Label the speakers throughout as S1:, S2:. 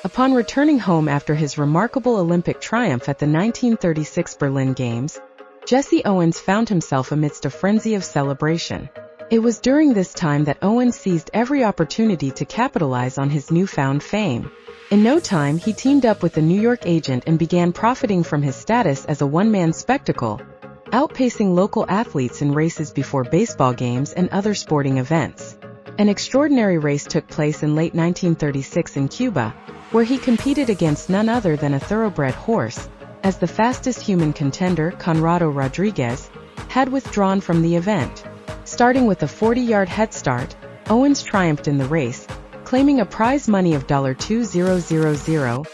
S1: Upon returning home after his remarkable Olympic triumph at the 1936 Berlin Games, Jessie Owens found himself amidst a frenzy of celebration. It was during this time that Owens seized every opportunity to capitalize on his newfound fame. In no time, he teamed up with a New York agent and began profiting from his status as a one-man spectacle, outpacing local athletes in races before baseball games and other sporting events. An extraordinary race took place in late 1936 in Cuba, where he competed against none other than a thoroughbred horse, as the fastest human contender, Conrado Rodriguez, had withdrawn from the event. Starting with a 40-yard head start, Owens triumphed in the race, claiming a prize money of $2,000.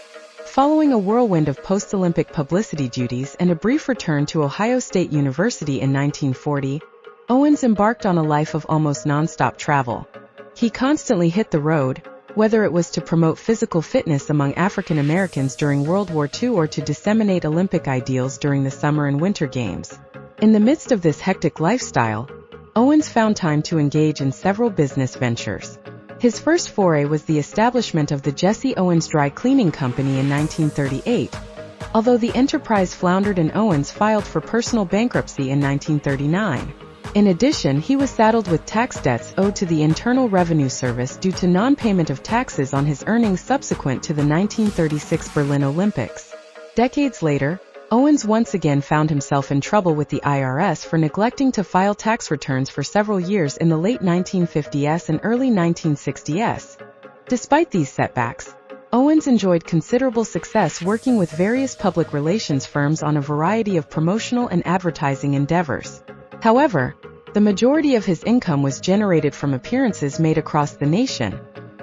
S1: Following a whirlwind of post-Olympic publicity duties and a brief return to Ohio State University in 1940, Owens embarked on a life of almost non-stop travel. He constantly hit the road, whether it was to promote physical fitness among African Americans during World War II or to disseminate Olympic ideals during the Summer and Winter Games. In the midst of this hectic lifestyle, Owens found time to engage in several business ventures. His first foray was the establishment of the Jessie Owens Dry Cleaning Company in 1938, although the enterprise floundered and Owens filed for personal bankruptcy in 1939. In addition, he was saddled with tax debts owed to the Internal Revenue Service due to non-payment of taxes on his earnings subsequent to the 1936 Berlin Olympics. Decades later, Owens once again found himself in trouble with the IRS for neglecting to file tax returns for several years in the late 1950s and early 1960s. Despite these setbacks, Owens enjoyed considerable success working with various public relations firms on a variety of promotional and advertising endeavors. However, the majority of his income was generated from appearances made across the nation,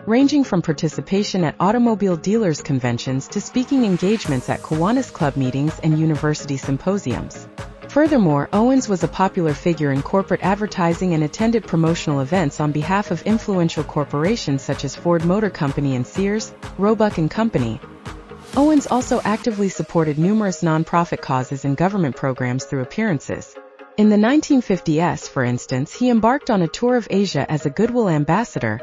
S1: ranging from participation at automobile dealers' conventions to speaking engagements at Kiwanis Club meetings and university symposiums. Furthermore, Owens was a popular figure in corporate advertising and attended promotional events on behalf of influential corporations such as Ford Motor Company and Sears, Roebuck and Company. Owens also actively supported numerous nonprofit causes and government programs through appearances. In the 1950s, for instance, he embarked on a tour of Asia as a Goodwill ambassador,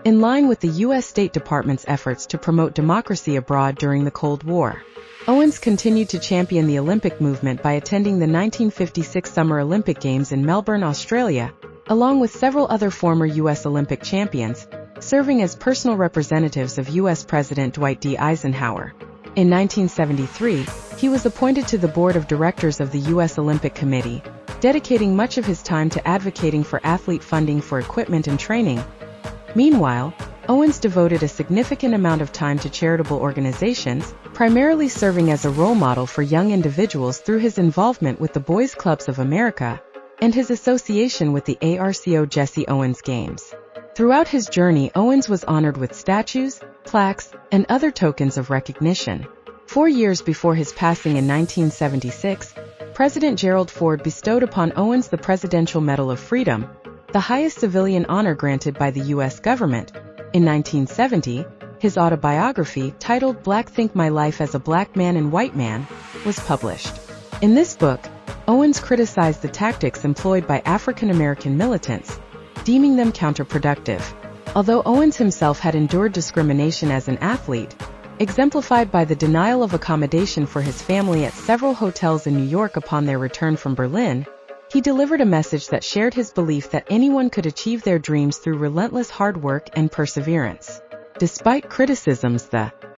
S1: in line with the U.S. State Department's efforts to promote democracy abroad during the Cold War. Owens continued to champion the Olympic movement by attending the 1956 Summer Olympic Games in Melbourne, Australia, along with several other former U.S. Olympic champions, serving as personal representatives of U.S. President Dwight D. Eisenhower. In 1973, he was appointed to the board of directors of the U.S. Olympic Committee, dedicating much of his time to advocating for athlete funding for equipment and training. Meanwhile, Owens devoted a significant amount of time to charitable organizations, primarily serving as a role model for young individuals through his involvement with the Boys Clubs of America and his association with the ARCO Jessie Owens Games. Throughout his journey, Owens was honored with statues, plaques, and other tokens of recognition. 4 years before his passing in 1976, President Gerald Ford bestowed upon Owens the Presidential Medal of Freedom, the highest civilian honor granted by the U.S. government. In 1970, his autobiography, titled Black Think My Life as a Black Man and White Man, was published. In this book, Owens criticized the tactics employed by African American militants, deeming them counterproductive. Although Owens himself had endured discrimination as an athlete, exemplified by the denial of accommodation for his family at several hotels in New York upon their return from Berlin, he delivered a message that shared his belief that anyone could achieve their dreams through relentless hard work and perseverance. Despite criticisms, the